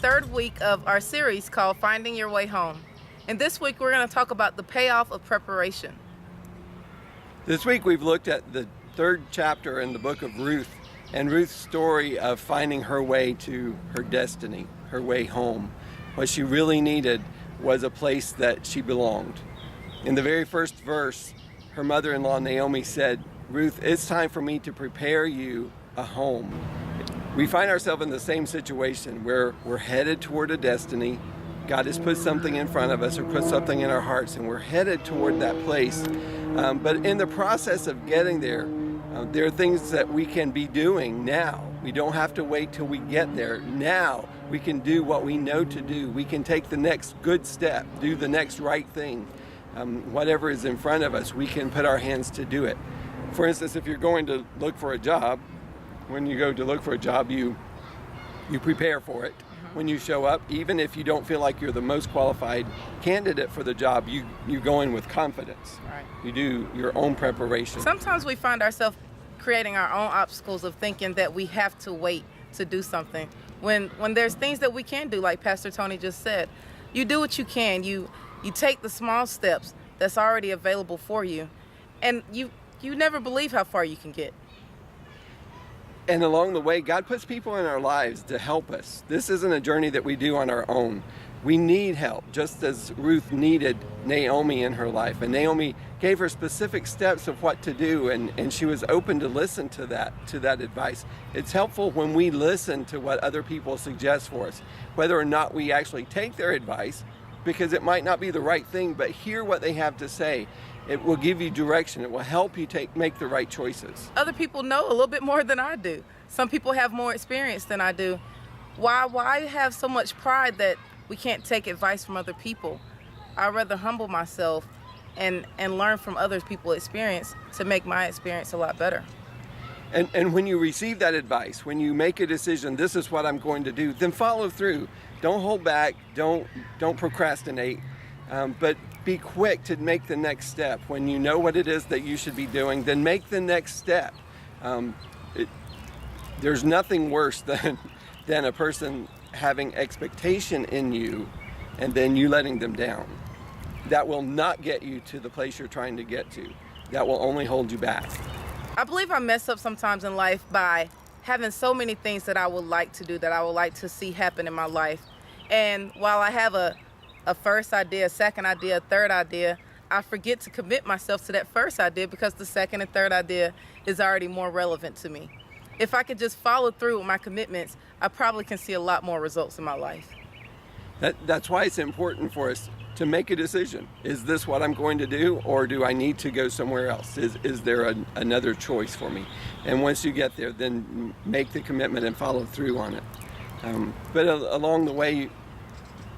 third week of our series called Finding Your Way Home. And this week we're going to talk about the payoff of preparation. This week we've looked at the third chapter in the book of Ruth and Ruth's story of finding her way to her destiny, her way home. What she really needed was a place that she belonged. In the very first verse, her mother-in-law Naomi said, "Ruth, it's time for me to prepare you a home." We find ourselves in the same situation where we're headed toward a destiny. God has put something in front of us or put something in our hearts, and we're headed toward that place. But in the process of getting there, there are things that we can be doing now. We don't have to wait till we get there. Now we can do what we know to do. We can take the next good step, do the next right thing. Whatever is in front of us, we can put our hands to do it. For instance, if you're going to look for a job, when you go to look for a job, you prepare for it. When you show up, even if you don't feel like you're the most qualified candidate for the job, you go in with confidence. Right. You do your own preparation. Sometimes we find ourselves creating our own obstacles of thinking that we have to wait to do something. When there's things that we can do, like Pastor Tony just said, you do what you can. You take the small steps that's already available for you, and you never believe how far you can get. And along the way, God puts people in our lives to help us. This isn't a journey that we do on our own. We need help, just as Ruth needed Naomi in her life. And Naomi gave her specific steps of what to do, and she was open to listen to that advice. It's helpful when we listen to what other people suggest for us, whether or not we actually take their advice, because it might not be the right thing, but hear what they have to say. It will give you direction. It will help you make the right choices. Other people know a little bit more than I do. Some people have more experience than I do. Why have so much pride that we can't take advice from other people? I'd rather humble myself and learn from other people's experience to make my experience a lot better. And when you receive that advice, when you make a decision, this is what I'm going to do, then follow through. Don't hold back. Don't procrastinate. But be quick to make the next step. When you know what it is that you should be doing, then make the next step. There's nothing worse than a person having expectation in you and then you letting them down. That will not get you to the place you're trying to get to. That will only hold you back. I believe I mess up sometimes in life by having so many things that I would like to do, that I would like to see happen in my life. And while I have a first idea, a second idea, a third idea, I forget to commit myself to that first idea because the second and third idea is already more relevant to me. If I could just follow through with my commitments, I probably can see a lot more results in my life. That's why it's important for us to make a decision. Is this what I'm going to do, or do I need to go somewhere else? Is there another choice for me? And once you get there, then make the commitment and follow through on it. But along the way,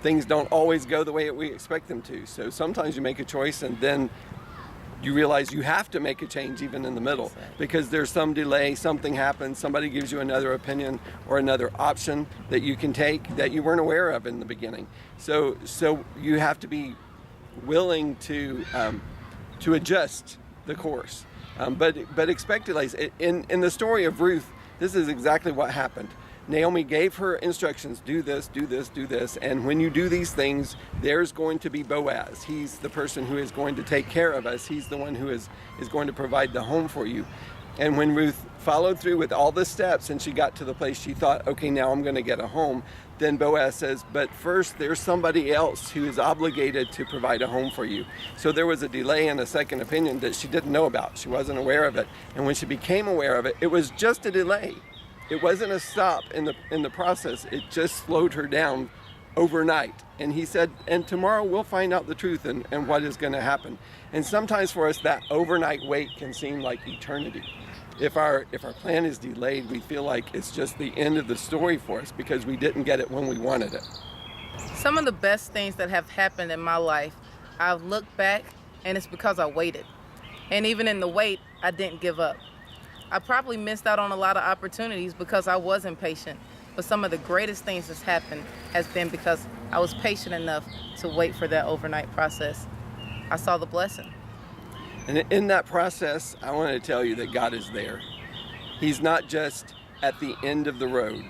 things don't always go the way we expect them to. So sometimes you make a choice and then you realize you have to make a change even in the middle because there's some delay, something happens, somebody gives you another opinion or another option that you can take that you weren't aware of in the beginning. So you have to be willing to adjust the course. But expect delays. In the story of Ruth, this is exactly what happened. Naomi gave her instructions, do this, do this, do this, and when you do these things, there's going to be Boaz. He's the person who is going to take care of us. He's the one who is going to provide the home for you. And when Ruth followed through with all the steps and she got to the place she thought, okay, now I'm going to get a home, then Boaz says, but first there's somebody else who is obligated to provide a home for you. So there was a delay and a second opinion that she didn't know about. She wasn't aware of it. And when she became aware of it, it was just a delay. It wasn't a stop in the process. It just slowed her down overnight. And he said, and tomorrow we'll find out the truth and what is going to happen. And sometimes for us, that overnight wait can seem like eternity. If our plan is delayed, we feel like it's just the end of the story for us because we didn't get it when we wanted it. Some of the best things that have happened in my life, I've looked back and it's because I waited. And even in the wait, I didn't give up. I probably missed out on a lot of opportunities because I wasn't patient. But some of the greatest things that's happened has been because I was patient enough to wait for that overnight process. I saw the blessing. And in that process, I want to tell you that God is there. He's not just at the end of the road.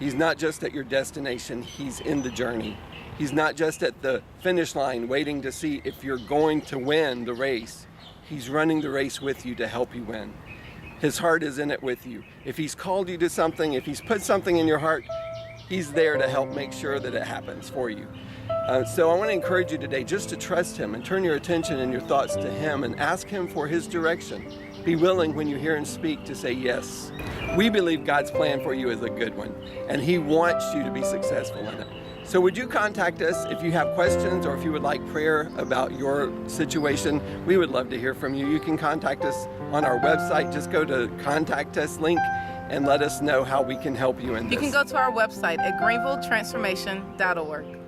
He's not just at your destination, he's in the journey. He's not just at the finish line waiting to see if you're going to win the race. He's running the race with you to help you win. His heart is in it with you. If he's called you to something, if he's put something in your heart, he's there to help make sure that it happens for you. So I want to encourage you today just to trust him and turn your attention and your thoughts to him and ask him for his direction. Be willing when you hear him speak to say yes. We believe God's plan for you is a good one, and he wants you to be successful in it. So would you contact us if you have questions or if you would like prayer about your situation? We would love to hear from you. You can contact us on our website. Just go to Contact Us link and let us know how we can help you in this. You can go to our website at greenvilletransformation.org.